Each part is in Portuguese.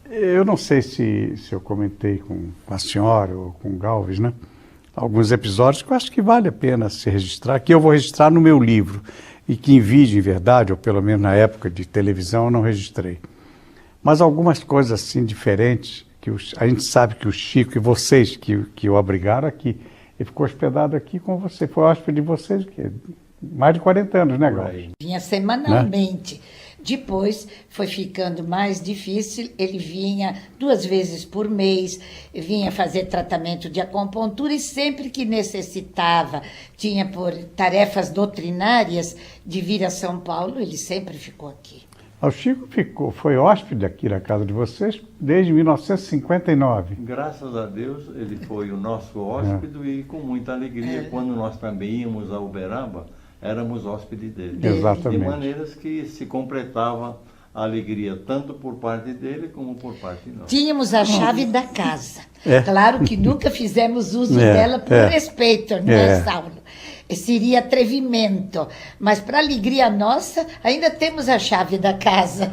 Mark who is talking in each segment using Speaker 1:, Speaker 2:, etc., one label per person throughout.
Speaker 1: Eu não sei se eu comentei com a senhora ou com o Galves, né? Alguns episódios que eu acho que vale a pena se registrar, que eu vou registrar no meu livro, e que em vídeo, em verdade, ou pelo menos na época de televisão, eu não registrei. Mas algumas coisas assim diferentes, que a gente sabe que o Chico e vocês que o abrigaram aqui, ele ficou hospedado aqui com você, foi hóspede de vocês, que mais de 40 anos, né, Galves?
Speaker 2: Vinha semanalmente. Depois foi ficando mais difícil, ele vinha 2 vezes por mês, vinha fazer tratamento de acupuntura e sempre que necessitava, tinha por tarefas doutrinárias de vir a São Paulo, ele sempre ficou aqui.
Speaker 1: O Chico foi hóspede aqui na casa de vocês desde 1959.
Speaker 3: Graças a Deus, ele foi o nosso hóspede e com muita alegria, quando nós também íamos a Uberaba, éramos hóspedes dele.
Speaker 1: Exatamente.
Speaker 3: De maneiras que se completava a alegria tanto por parte dele como por parte nossa.
Speaker 2: Tínhamos a chave da casa.
Speaker 1: É.
Speaker 2: Claro que nunca fizemos uso dela por respeito, não é, Saulo? Seria atrevimento. Mas para alegria nossa, ainda temos a chave da casa.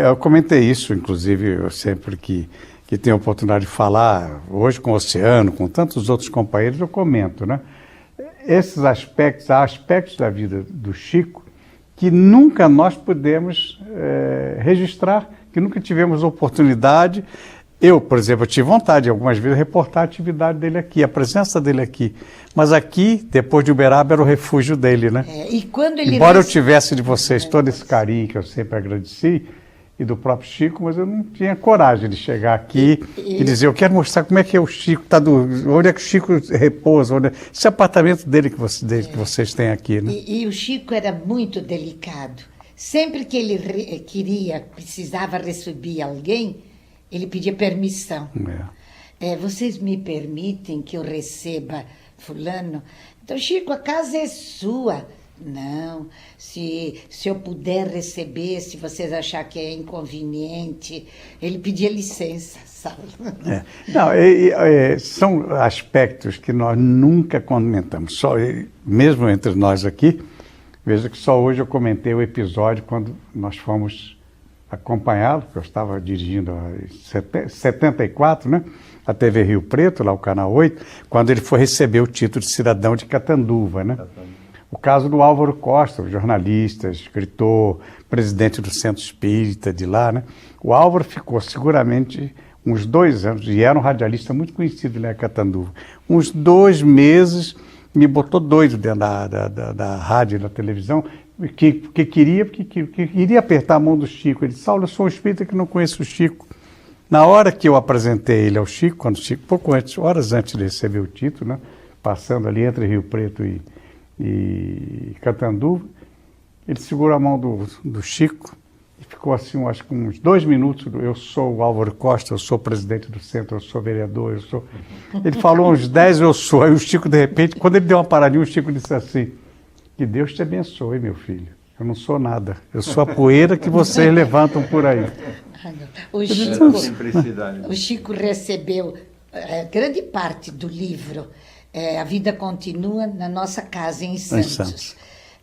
Speaker 1: Eu comentei isso, inclusive, eu sempre que tenho a oportunidade de falar, hoje com o Oceano, com tantos outros companheiros, eu comento, né? Esses aspectos, há aspectos da vida do Chico que nunca nós pudemos registrar, que nunca tivemos oportunidade. Eu, por exemplo, tive vontade algumas vezes de reportar a atividade dele aqui, a presença dele aqui. Mas aqui, depois de Uberaba, era o refúgio dele, né?
Speaker 2: E quando ele
Speaker 1: Embora eu tivesse de vocês todo esse carinho que eu sempre agradeci, e do próprio Chico, mas eu não tinha coragem de chegar aqui e dizer, eu quero mostrar como é que é o Chico, onde é que o Chico repousa, esse apartamento dele que vocês têm aqui, né?
Speaker 2: E o Chico era muito delicado. Sempre que ele precisava receber alguém, ele pedia permissão. Vocês me permitem que eu receba fulano? Então, Chico, a casa é sua. Não, se eu puder receber, se vocês acharem que é inconveniente, ele pedia licença, sabe?
Speaker 1: Não, são aspectos que nós nunca comentamos, mesmo entre nós aqui. Veja que só hoje eu comentei o episódio quando nós fomos acompanhá-lo, porque eu estava dirigindo em 74, né? A TV Rio Preto, lá o Canal 8, quando ele foi receber o título de cidadão de Catanduva, né? O caso do Álvaro Costa, jornalista, escritor, presidente do Centro Espírita de lá, né? O Álvaro ficou seguramente uns 2 anos, e era um radialista muito conhecido lá em Catanduva, uns 2 meses, me botou doido dentro da rádio e da televisão, que queria apertar a mão do Chico. Ele disse, Saulo, eu sou um espírita que não conheço o Chico. Na hora que eu apresentei ele ao Chico, quando o Chico, horas antes de receber o título, né? Passando ali entre Rio Preto e Catanduva, ele segurou a mão do Chico e ficou assim, acho que uns 2 minutos, eu sou o Álvaro Costa, eu sou presidente do centro, eu sou vereador, Ele falou uns 10, eu sou. Aí o Chico, de repente, quando ele deu uma paradinha, o Chico disse assim, que Deus te abençoe, meu filho. Eu não sou nada, eu sou a poeira que vocês levantam por aí.
Speaker 2: O Chico recebeu grande parte do livro, A Vida Continua, na nossa casa em Santos.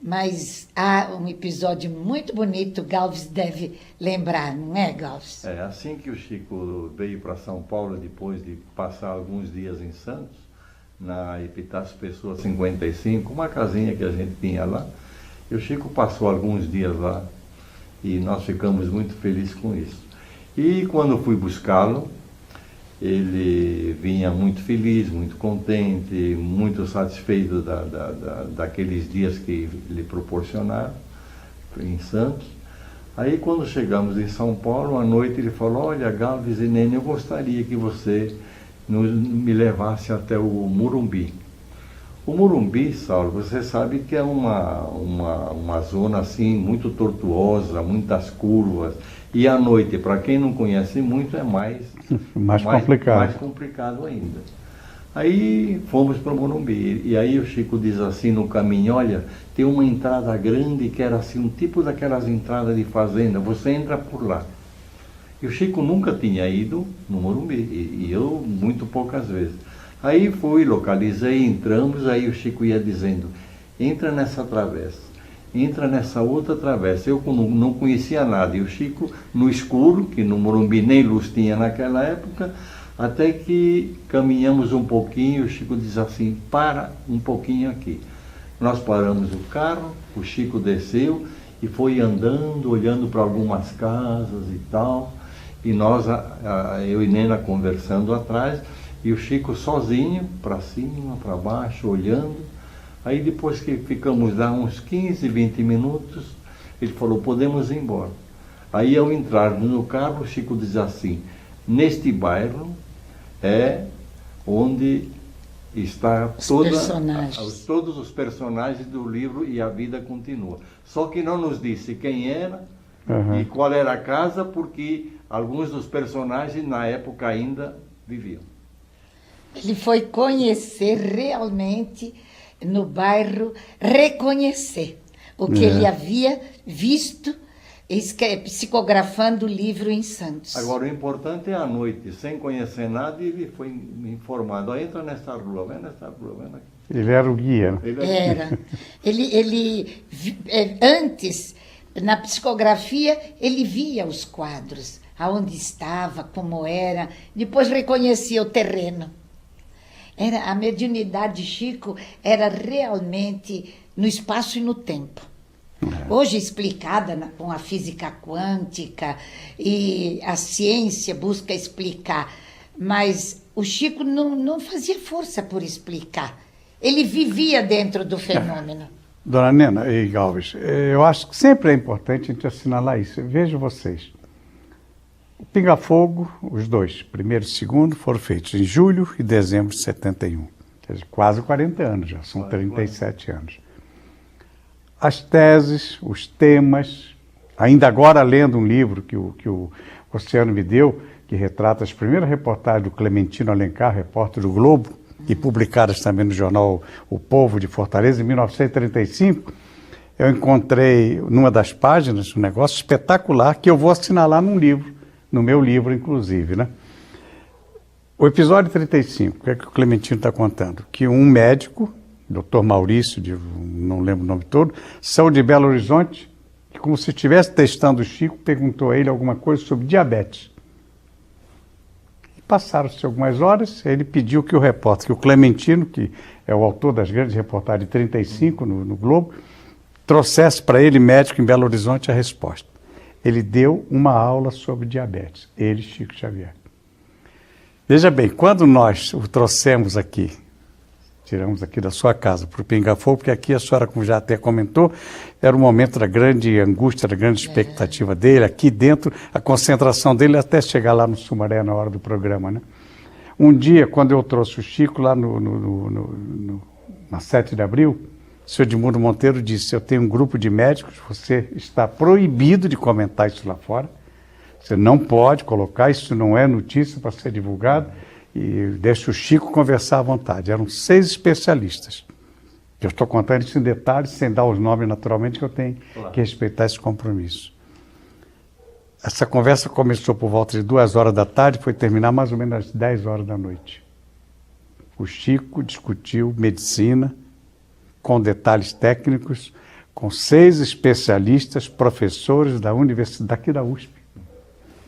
Speaker 2: Mas há um episódio muito bonito, Galves deve lembrar, não é, Galves?
Speaker 3: Assim que o Chico veio para São Paulo, depois de passar alguns dias em Santos, na Epitácio Pessoa 55, uma casinha que a gente tinha lá, e o Chico passou alguns dias lá, e nós ficamos muito felizes com isso. E quando fui buscá-lo, ele vinha muito feliz, muito contente, muito satisfeito daqueles dias que lhe proporcionaram em Santos. Aí quando chegamos em São Paulo, à noite ele falou, olha, Galves e Nene, eu gostaria que você me levasse até o Morumbi. O Morumbi, Saulo, você sabe que é uma zona assim muito tortuosa, muitas curvas, e à noite, para quem não conhece muito, é mais complicado ainda. Aí fomos para o Morumbi, e aí o Chico diz assim no caminho, olha, tem uma entrada grande que era assim, um tipo daquelas entradas de fazenda, você entra por lá. E o Chico nunca tinha ido no Morumbi, e eu muito poucas vezes. Aí fui, localizei, entramos, aí o Chico ia dizendo, entra nessa travessa. entra nessa outra travessa. Eu não conhecia nada, e o Chico no escuro, que no Morumbi nem luz tinha naquela época, até que caminhamos um pouquinho, o Chico diz assim, para um pouquinho aqui. Nós paramos o carro, o Chico desceu e foi andando, olhando para algumas casas e tal, e nós, eu e Nena conversando atrás, e o Chico sozinho, para cima, para baixo, olhando. Aí depois que ficamos lá uns 15, 20 minutos, ele falou, podemos ir embora. Aí ao entrar no carro, o Chico diz assim, neste bairro é onde está todos os personagens do livro E a Vida Continua. Só que não nos disse quem era e qual era a casa, porque alguns dos personagens na época ainda viviam.
Speaker 2: Ele foi conhecer realmente no bairro, reconhecer o que ele havia visto psicografando o livro em Santos.
Speaker 3: Agora, o importante é a noite, sem conhecer nada, ele foi informado, entra nessa rua, vai nessa rua, vai aqui.
Speaker 1: Ele era o guia.
Speaker 2: Era. Ele antes, na psicografia, ele via os quadros, aonde estava, como era, depois reconhecia o terreno. A mediunidade de Chico era realmente no espaço e no tempo. Hoje explicada com a física quântica e a ciência busca explicar, mas o Chico não fazia força por explicar. Ele vivia dentro do fenômeno.
Speaker 1: Dona Nena e Galvez, eu acho que sempre é importante a gente assinalar isso. Vejo vocês. O Pinga Fogo, os dois, primeiro e segundo, foram feitos em julho e dezembro de 71. Quer dizer, quase 40 anos já, são 37 anos. As teses, os temas, ainda agora lendo um livro que o Oceano me deu, que retrata as primeiras reportagens do Clementino Alencar, repórter do Globo, e publicadas também no jornal O Povo de Fortaleza, em 1935, eu encontrei numa das páginas um negócio espetacular que eu vou assinalar num livro, no meu livro, inclusive, né? O episódio 35, o que é que o Clementino está contando? Que um médico, Dr. Maurício, não lembro o nome todo, saiu de Belo Horizonte, que como se estivesse testando o Chico, perguntou a ele alguma coisa sobre diabetes. E passaram-se algumas horas, ele pediu que o repórter, que o Clementino, que é o autor das grandes reportagens de 35 no Globo, trouxesse para ele, médico em Belo Horizonte, a resposta. Ele deu uma aula sobre diabetes, ele, Chico Xavier. Veja bem, quando nós o trouxemos aqui, tiramos aqui da sua casa para o Pinga Fogo, porque aqui a senhora, como já até comentou, era o momento da grande angústia, da grande expectativa dele, aqui dentro, a concentração dele até chegar lá no Sumaré na hora do programa, né? Um dia, quando eu trouxe o Chico lá na 7 de abril, o senhor Edmundo Monteiro disse, eu tenho um grupo de médicos, você está proibido de comentar isso lá fora, você não pode colocar, isso não é notícia para ser divulgado, e deixa o Chico conversar à vontade. Eram 6 especialistas. Eu estou contando isso em detalhes, sem dar os nomes naturalmente, que eu tenho que respeitar esse compromisso. Essa conversa começou por volta de 2 horas da tarde, foi terminar mais ou menos às 10 horas da noite. O Chico discutiu medicina, com detalhes técnicos, com 6 especialistas, professores da universidade, daqui da USP.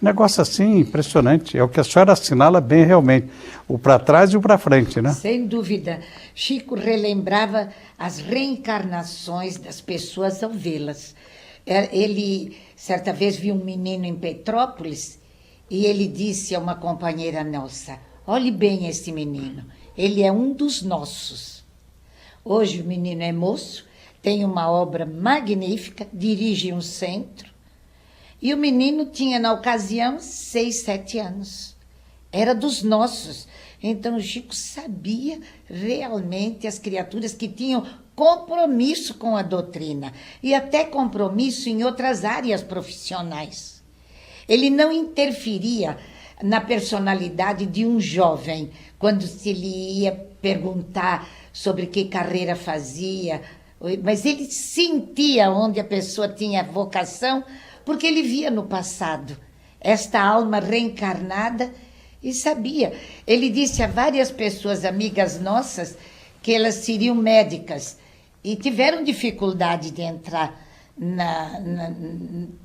Speaker 1: Negócio assim, impressionante. É o que a senhora assinala bem realmente. O para trás e o para frente, né?
Speaker 2: Sem dúvida. Chico relembrava as reencarnações das pessoas ao vê-las. Ele, certa vez, viu um menino em Petrópolis e ele disse a uma companheira nossa, olhe bem esse menino, ele é um dos nossos. Hoje o menino é moço, tem uma obra magnífica, dirige um centro. E o menino tinha, na ocasião, 6, 7 anos. Era dos nossos. Então o Chico sabia realmente as criaturas que tinham compromisso com a doutrina. E até compromisso em outras áreas profissionais. Ele não interferia na personalidade de um jovem, quando se lhe ia perguntar sobre que carreira fazia, mas ele sentia onde a pessoa tinha vocação, porque ele via no passado esta alma reencarnada e sabia. Ele disse a várias pessoas, amigas nossas, que elas seriam médicas, e tiveram dificuldade de entrar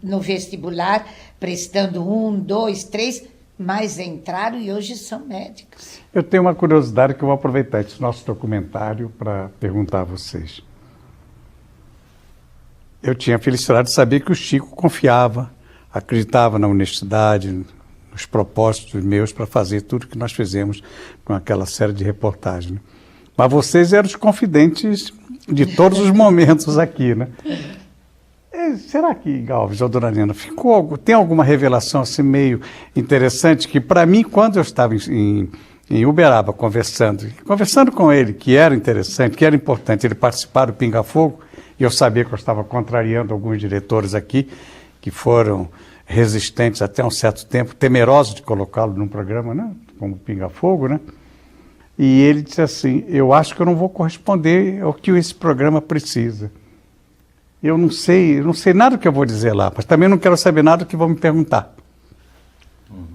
Speaker 2: no vestibular, prestando 1, 2, 3, mas entraram e hoje são médicos.
Speaker 1: Eu tenho uma curiosidade que eu vou aproveitar esse nosso documentário para perguntar a vocês. Eu tinha a felicidade de saber que o Chico confiava, acreditava na honestidade, nos propósitos meus para fazer tudo que nós fizemos com aquela série de reportagens, né? Mas vocês eram os confidentes de todos os momentos aqui, né? Será que, Galves ou Dona Nena, tem alguma revelação assim meio interessante que, para mim, quando eu estava em Uberaba conversando com ele, que era interessante, que era importante ele participar do Pinga Fogo, e eu sabia que eu estava contrariando alguns diretores aqui, que foram resistentes até um certo tempo, temerosos de colocá-lo num programa, né, como Pinga Fogo, né? E ele disse assim, eu acho que eu não vou corresponder ao que esse programa precisa. Eu não sei nada do que eu vou dizer lá, mas também não quero saber nada do que vão me perguntar.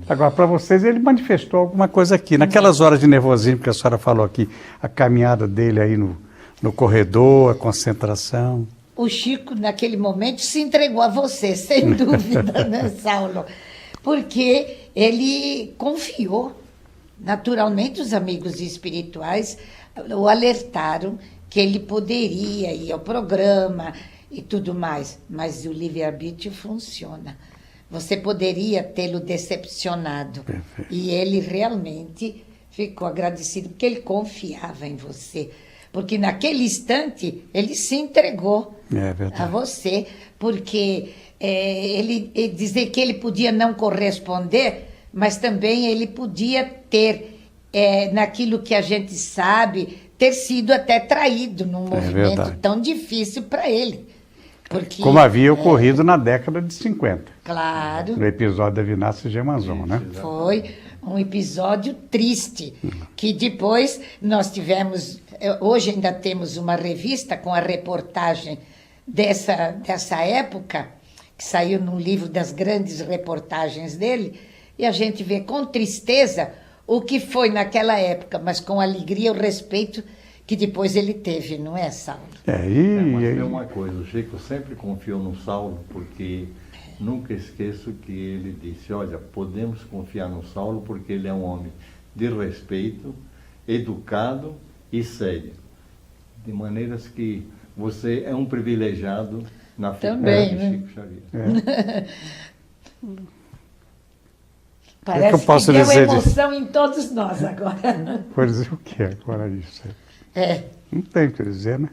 Speaker 1: Agora, para vocês, ele manifestou alguma coisa aqui. Naquelas horas de nervosismo que a senhora falou aqui, a caminhada dele aí no corredor, a concentração.
Speaker 2: O Chico, naquele momento, se entregou a você, sem dúvida, né, Saulo? Porque ele confiou. Naturalmente, os amigos espirituais o alertaram que ele poderia ir ao programa e tudo mais, mas o livre-arbítrio funciona. Você poderia tê-lo decepcionado.
Speaker 1: Perfeito.
Speaker 2: E ele realmente ficou agradecido, porque ele confiava em você. Porque naquele instante ele se entregou a você, porque ele dizer que ele podia não corresponder, mas também ele podia ter, naquilo que a gente sabe, ter sido até traído num movimento tão difícil para ele. Porque,
Speaker 1: como havia ocorrido na década de 50.
Speaker 2: Claro.
Speaker 1: No episódio da Vinácia Gemanzon, né?
Speaker 2: Foi um episódio triste, que depois nós tivemos, hoje ainda temos uma revista com a reportagem dessa época, que saiu num livro das grandes reportagens dele, e a gente vê com tristeza o que foi naquela época, mas com alegria o respeito que depois ele teve, não é, Saulo?
Speaker 3: Mas tem uma coisa, o Chico sempre confiou no Saulo, porque nunca esqueço que ele disse, olha, podemos confiar no Saulo porque ele é um homem de respeito, educado e sério. De maneiras que você é um privilegiado na figura de Chico Xavier.
Speaker 2: Parece que deu emoção em todos nós agora.
Speaker 1: Vou dizer o que agora isso? Não tem o que dizer, né?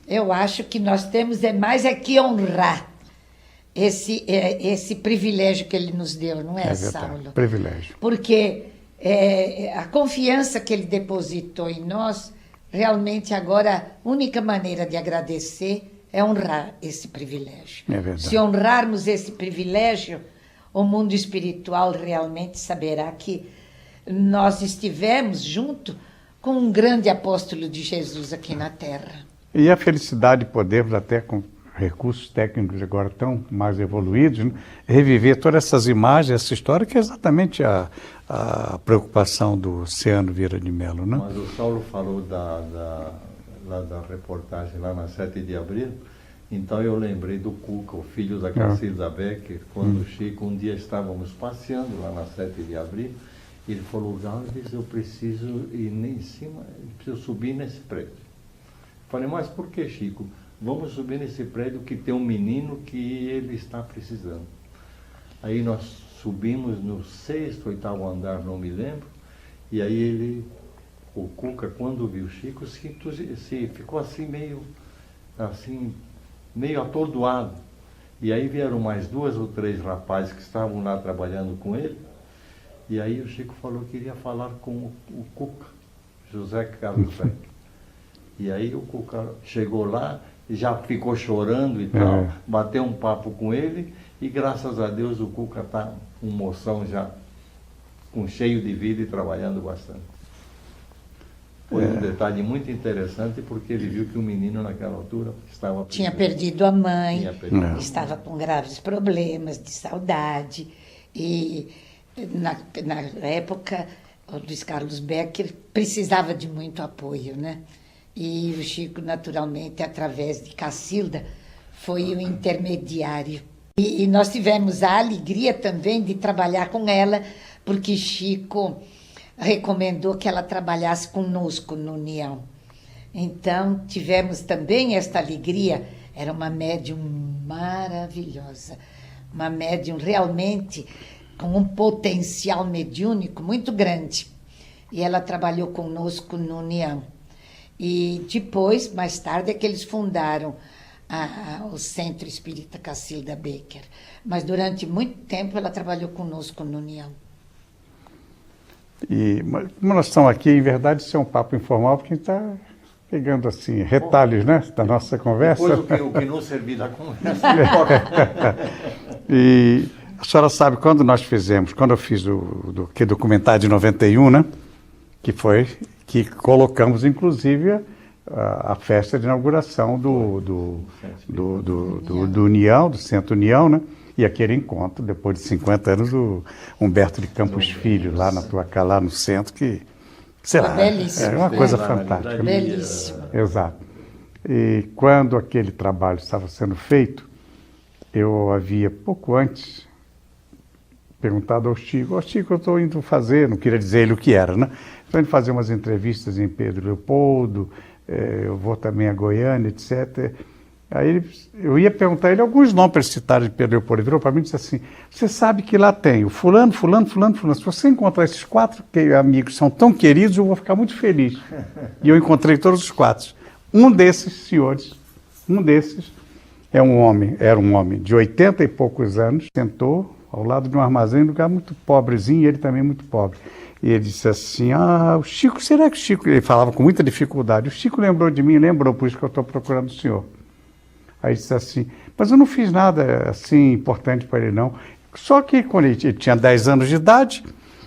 Speaker 2: Eu acho que nós temos mais que honrar esse privilégio que ele nos deu, não é, Saulo?
Speaker 1: Privilégio.
Speaker 2: Porque a confiança que ele depositou em nós, realmente agora a única maneira de agradecer é honrar esse privilégio.
Speaker 1: É verdade.
Speaker 2: Se honrarmos esse privilégio, o mundo espiritual realmente saberá que nós estivemos junto com um grande apóstolo de Jesus aqui na Terra.
Speaker 1: E a felicidade de podermos, até com recursos técnicos agora tão mais evoluídos, né, reviver todas essas imagens, essa história, que é exatamente a preocupação do Oceano Vieira de Mello, né?
Speaker 3: Mas o Saulo falou da reportagem lá na 7 de abril, então eu lembrei do Cuca, o filho da Cacilda Becker, quando o Chico, um dia estávamos passeando lá na 7 de abril, ele falou, Galves, eu preciso ir em cima, eu preciso subir nesse prédio. Falei, mas por que, Chico? Vamos subir nesse prédio que tem um menino que ele está precisando. Aí nós subimos no 6º, 8º andar, não me lembro, e aí o Cuca, quando viu o Chico, ficou assim meio atordoado. E aí vieram mais 2 ou 3 rapazes que estavam lá trabalhando com ele, e aí o Chico falou que queria falar com o Cuca, José Carlos Becker. E aí o Cuca chegou lá, já ficou chorando e tal, bateu um papo com ele, e graças a Deus o Cuca está um moção já, cheio de vida e trabalhando bastante. Foi um detalhe muito interessante, porque ele viu que o menino naquela altura
Speaker 2: tinha perdido a mãe, estava com graves problemas de saudade, e na época o Luiz Carlos Becker precisava de muito apoio, né? E o Chico, naturalmente, através de Cacilda, foi o intermediário. E nós tivemos a alegria também de trabalhar com ela, porque Chico recomendou que ela trabalhasse conosco no União. Então, tivemos também esta alegria. Era uma médium maravilhosa, uma médium realmente com um potencial mediúnico muito grande. E ela trabalhou conosco no União. E depois, mais tarde, é que eles fundaram o Centro Espírita Cacilda Becker. Mas durante muito tempo ela trabalhou conosco no União.
Speaker 1: E como nós estamos aqui, em verdade, isso é um papo informal, porque a gente está pegando assim, retalhos, né, da nossa conversa.
Speaker 3: Depois o que não servir da conversa, não importa.
Speaker 1: E a senhora sabe, quando eu fiz o documentário de 91, né, que colocamos, inclusive, a festa de inauguração do União, do Centro União, né? E aquele encontro, depois de 50 anos, do Humberto de Campos Filho, lá lá no centro, que, sei lá, é uma coisa fantástica.
Speaker 2: Belíssimo.
Speaker 1: Exato. E quando aquele trabalho estava sendo feito, eu havia, pouco antes, perguntado ao Chico, eu estou indo fazer, não queria dizer ele o que era, né? Estou indo fazer umas entrevistas em Pedro Leopoldo, eu vou também a Goiânia, etc. Aí eu ia perguntar a ele alguns nomes para ele citar de Pedro Leopoldo. Ele virou para mim e disse assim, você sabe que lá tem o fulano. Se você encontrar esses 4 amigos que são tão queridos, eu vou ficar muito feliz. E eu encontrei todos os 4. Um desses senhores, era um homem de 80 e poucos anos, sentou ao lado de um armazém, um lugar muito pobrezinho, e ele também muito pobre. E ele disse assim, o Chico, será que o Chico... Ele falava com muita dificuldade. O Chico lembrou de mim, por isso que eu estou procurando o senhor. Aí disse assim, mas eu não fiz nada assim importante para ele, não. Só que quando ele tinha 10 anos de idade,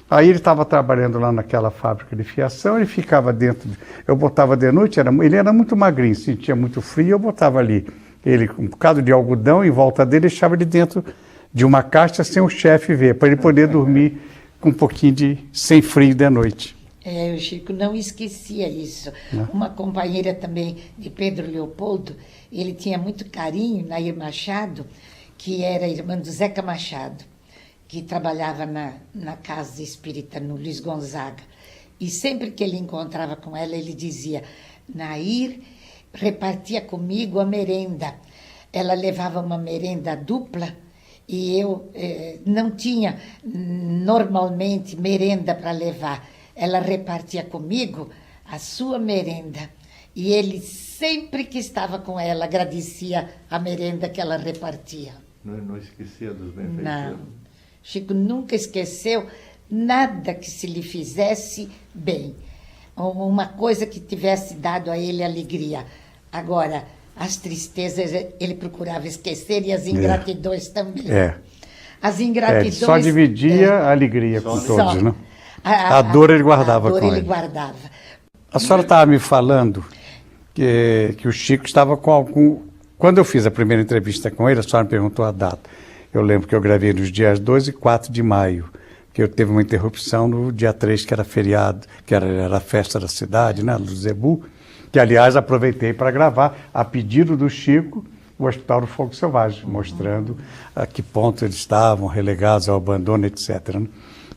Speaker 1: aí ele estava trabalhando lá naquela fábrica de fiação, ele ficava dentro, eu botava de noite, ele era muito magrinho, sentia muito frio, eu botava ali, ele com um bocado de algodão em volta dele, deixava ele dentro de uma caixa sem o chefe ver, para ele poder dormir com um pouquinho sem frio de noite.
Speaker 2: O Chico não esquecia isso. Uma companheira também de Pedro Leopoldo, ele tinha muito carinho, Nair Machado, que era irmã do Zeca Machado, que trabalhava na casa espírita, no Luiz Gonzaga. E sempre que ele encontrava com ela, ele dizia, Nair repartia comigo a merenda. Ela levava uma merenda dupla, e eu não tinha normalmente merenda para levar. Ela repartia comigo a sua merenda. E ele, sempre que estava com ela, agradecia a merenda que ela repartia.
Speaker 3: Não esquecia dos benfeitores?
Speaker 2: Não. Chico nunca esqueceu nada que se lhe fizesse bem. Uma coisa que tivesse dado a ele alegria. Agora, as tristezas ele procurava esquecer e as ingratidões também. As ingratidões...
Speaker 1: só dividia a alegria com todos, né? A dor ele guardava com ele. A senhora estava me falando que o Chico estava com algum... Quando eu fiz a primeira entrevista com ele, a senhora me perguntou a data. Eu lembro que eu gravei nos dias 2 e 4 de maio, que eu teve uma interrupção no dia 3, que era feriado, que era a festa da cidade, né, do Zebu, que, aliás, aproveitei para gravar, a pedido do Chico, o Hospital do Fogo Selvagem, mostrando a que ponto eles estavam, relegados ao abandono, etc. Né?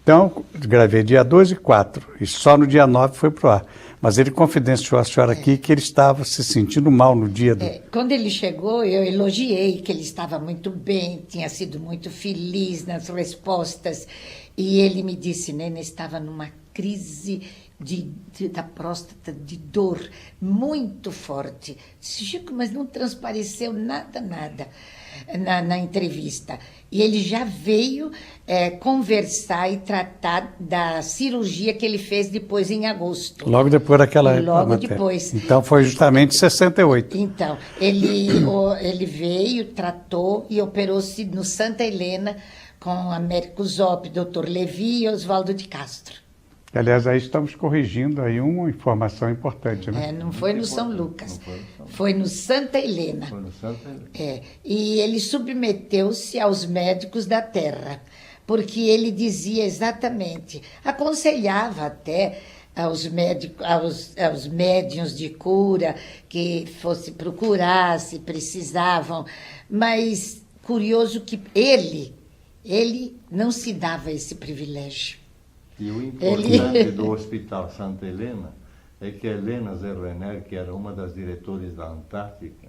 Speaker 1: Então, gravei dia 2 e 4, e só no dia 9 foi para o ar. Mas ele confidenciou a senhora aqui que ele estava se sentindo mal no dia do...
Speaker 2: Quando ele chegou, eu elogiei que ele estava muito bem, tinha sido muito feliz nas respostas. E ele me disse, Nena, estava numa crise da próstata, de dor muito forte. Disse, Chico, mas não transpareceu nada na entrevista. E ele já veio conversar e tratar da cirurgia que ele fez depois em agosto.
Speaker 1: Logo depois daquela época.
Speaker 2: Logo depois.
Speaker 1: Então foi justamente 68.
Speaker 2: Então, ele veio, tratou e operou-se no Santa Helena com Américo Zop, Dr. Levi e Oswaldo de Castro.
Speaker 1: Aliás, aí estamos corrigindo aí uma informação importante, né?
Speaker 2: Não foi no São Lucas, foi no Santa Helena.
Speaker 3: Foi no Santa Helena.
Speaker 2: E ele submeteu-se aos médicos da terra, porque ele dizia exatamente, aconselhava até aos médiuns de cura que fosse procurar se precisavam, mas curioso que ele não se dava esse privilégio.
Speaker 3: E o importante do Hospital Santa Helena é que a Helena Zerrener, que era uma das diretoras da Antártica,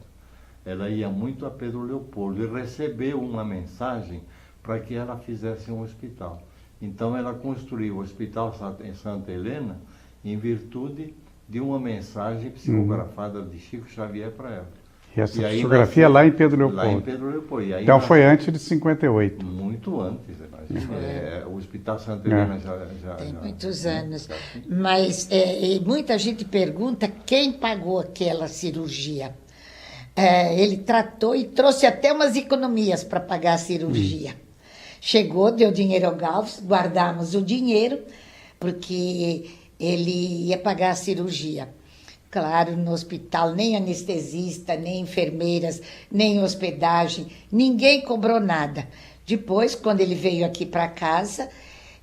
Speaker 3: ela ia muito a Pedro Leopoldo e recebeu uma mensagem para que ela fizesse um hospital. Então ela construiu o Hospital em Santa Helena em virtude de uma mensagem psicografada de Chico Xavier para ela.
Speaker 1: E essa psicografia lá em Pedro Leopoldo.
Speaker 3: Lá em Pedro Leopoldo. E aí
Speaker 1: então foi antes de 58.
Speaker 3: Muito antes, imagina. O Hospital Santa Helena já
Speaker 2: tem
Speaker 3: já,
Speaker 2: muitos anos. Mas muita gente pergunta quem pagou aquela cirurgia. Ele tratou e trouxe até umas economias para pagar a cirurgia. Chegou, deu dinheiro ao Galves, guardamos o dinheiro, porque ele ia pagar a cirurgia. Claro, no hospital, nem anestesista, nem enfermeiras, nem hospedagem, ninguém cobrou nada. Depois, quando ele veio aqui para casa,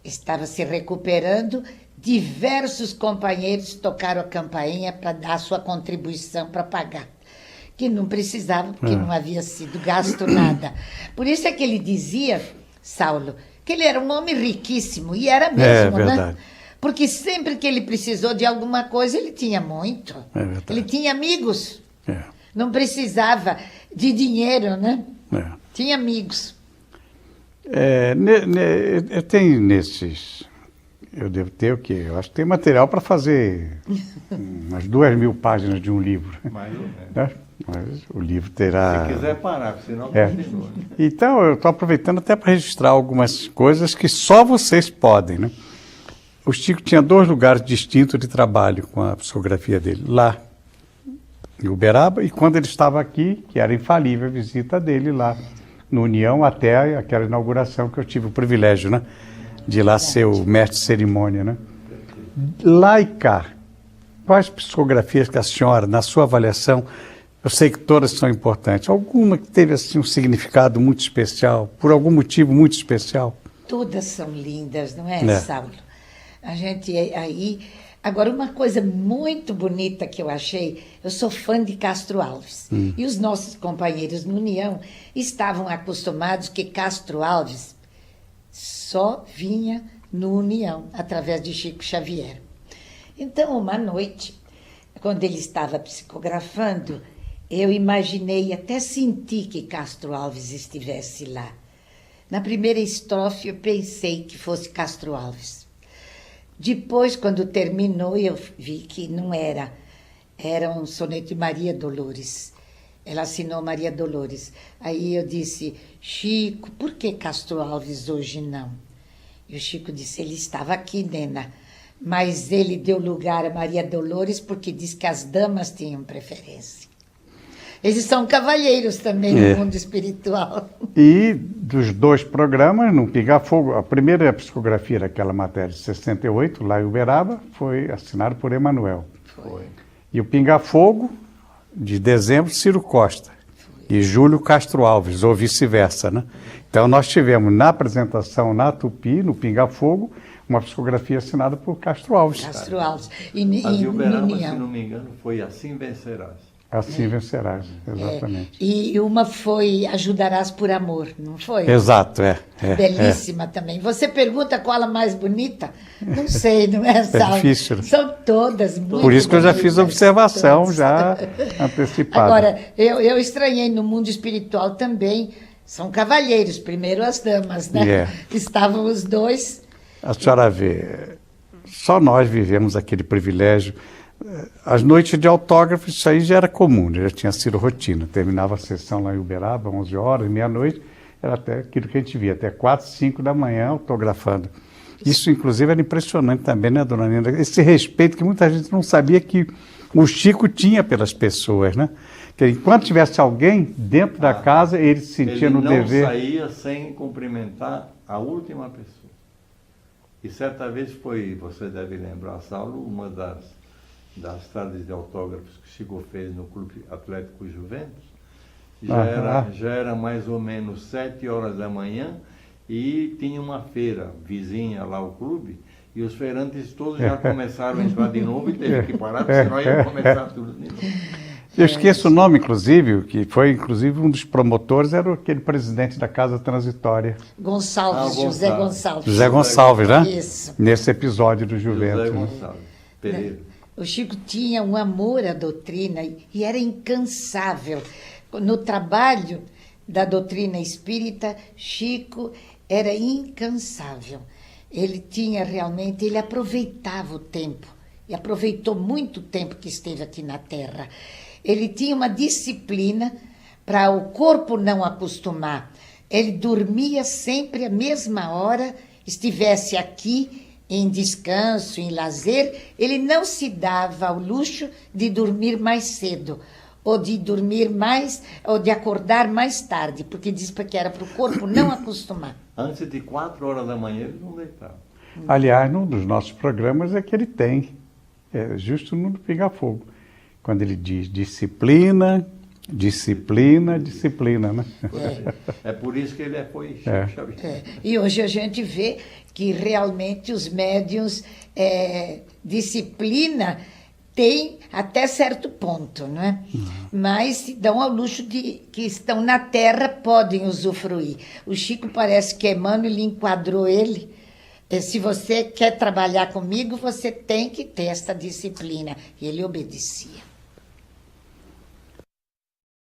Speaker 2: estava se recuperando, diversos companheiros tocaram a campainha para dar a sua contribuição para pagar. Que não precisava, porque não havia sido gasto nada. Por isso é que ele dizia, Saulo, que ele era um homem riquíssimo, e era mesmo,
Speaker 1: verdade.
Speaker 2: né? Porque sempre que ele precisou de alguma coisa, ele tinha muito. Ele tinha amigos. Não precisava de dinheiro, né? Tinha amigos.
Speaker 1: Eu tenho nesses... Eu devo ter o quê? Eu acho que tem material para fazer umas 2.000 páginas de um livro.
Speaker 3: Mais ou menos.
Speaker 1: Né? Mas o livro terá...
Speaker 3: Se quiser parar, senão continua.
Speaker 1: Então, eu estou aproveitando até para registrar algumas coisas que só vocês podem, né? O Chico tinha 2 lugares distintos de trabalho com a psicografia dele. Lá, em Uberaba, e quando ele estava aqui, que era infalível a visita dele lá no União, até aquela inauguração que eu tive o privilégio, né? De ir lá ser o mestre de cerimônia, né? Lá e cá, quais psicografias que a senhora, na sua avaliação, eu sei que todas são importantes, alguma que teve assim um significado muito especial, por algum motivo muito especial?
Speaker 2: Todas são lindas, não é, Saulo? A gente aí... Agora, uma coisa muito bonita que eu achei, eu sou fã de Castro Alves, e os nossos companheiros no União estavam acostumados que Castro Alves só vinha no União, através de Chico Xavier. Então, uma noite, quando ele estava psicografando, eu imaginei, até senti que Castro Alves estivesse lá. Na primeira estrofe, eu pensei que fosse Castro Alves. Depois, quando terminou, eu vi que não era. Era um soneto de Maria Dolores. Ela assinou Maria Dolores. Aí eu disse, Chico, por que Castro Alves hoje não? E o Chico disse, ele estava aqui, Nena, mas ele deu lugar a Maria Dolores porque diz que as damas tinham preferência. Eles são cavalheiros também no mundo espiritual.
Speaker 1: E dos 2 programas, no Pingar Fogo, a primeira psicografia daquela matéria de 68, lá em Uberaba, foi assinado por Emanuel.
Speaker 3: Foi.
Speaker 1: E o Pingar Fogo, de dezembro, Ciro Costa. E Júlio Castro Alves, ou vice-versa, né? Então nós tivemos na apresentação na Tupi, no Pingar Fogo, uma psicografia assinada por Castro Alves.
Speaker 2: Castro Alves.
Speaker 3: A de Uberaba, se não me engano, foi Assim Vencerás.
Speaker 1: Assim vencerás, exatamente.
Speaker 2: E uma foi Ajudarás por Amor, não foi?
Speaker 1: Exato,
Speaker 2: Belíssima também. Você pergunta qual a mais bonita? Não sei, não é, Saulo?
Speaker 1: É difícil.
Speaker 2: São todas muito
Speaker 1: Por isso que eu já fiz a
Speaker 2: bonitas,
Speaker 1: observação,
Speaker 2: todas.
Speaker 1: já antecipada.
Speaker 2: Agora, eu estranhei no mundo espiritual também, são cavalheiros, primeiro as damas, né? Estavam os 2.
Speaker 1: A senhora vê, só nós vivemos aquele privilégio. As noites de autógrafo, isso aí já era comum, já tinha sido rotina. Terminava a sessão lá em Uberaba, 11 horas, meia-noite, era até aquilo que a gente via, até 4, 5 da manhã autografando. Isso, inclusive, era impressionante também, né, dona Nina? Esse respeito que muita gente não sabia que o Chico tinha pelas pessoas, né? Que enquanto tivesse alguém dentro da casa, ele se sentia no dever.
Speaker 3: Ele não saía sem cumprimentar a última pessoa. E certa vez foi, você deve lembrar, Saulo, uma das tardes de autógrafos que Chico fez no Clube Atlético Juventus. Já era mais ou menos 7 horas da manhã e tinha uma feira vizinha lá ao clube, E os feirantes todos já começaram a entrar de novo e teve que parar, porque senão ia começar tudo de novo.
Speaker 1: Eu esqueço o nome, inclusive, que foi inclusive um dos promotores, era aquele presidente da Casa Transitória.
Speaker 2: Gonçalves, José Gonçalves.
Speaker 1: José Gonçalves, né?
Speaker 2: Isso.
Speaker 1: Nesse episódio do Juventus.
Speaker 3: José
Speaker 1: Né?
Speaker 3: Gonçalves Pereira.
Speaker 2: O Chico tinha um amor à doutrina e era incansável. No trabalho da doutrina espírita, Chico era incansável. Ele tinha realmente, ele aproveitava o tempo, e aproveitou muito tempo que esteve aqui na Terra. Ele tinha uma disciplina para o corpo não acostumar. Ele dormia sempre à mesma hora, estivesse aqui em descanso, em lazer, ele não se dava ao luxo de dormir mais cedo, ou de dormir mais, ou de acordar mais tarde, porque diz que era para o corpo não acostumar.
Speaker 3: Antes de 4 horas da manhã ele não deitava.
Speaker 1: Aliás, num dos nossos programas é que ele tem, justo no Pinga Fogo, quando ele diz disciplina, disciplina, disciplina, né?
Speaker 3: É por isso que ele foi Chico Xavier.
Speaker 2: E hoje a gente vê que realmente os médiuns, disciplina tem até certo ponto, não é? Mas se dão ao luxo de que estão na Terra, podem usufruir. O Chico parece que Emmanuel enquadrou ele. Se você quer trabalhar comigo, você tem que ter esta disciplina. E ele obedecia.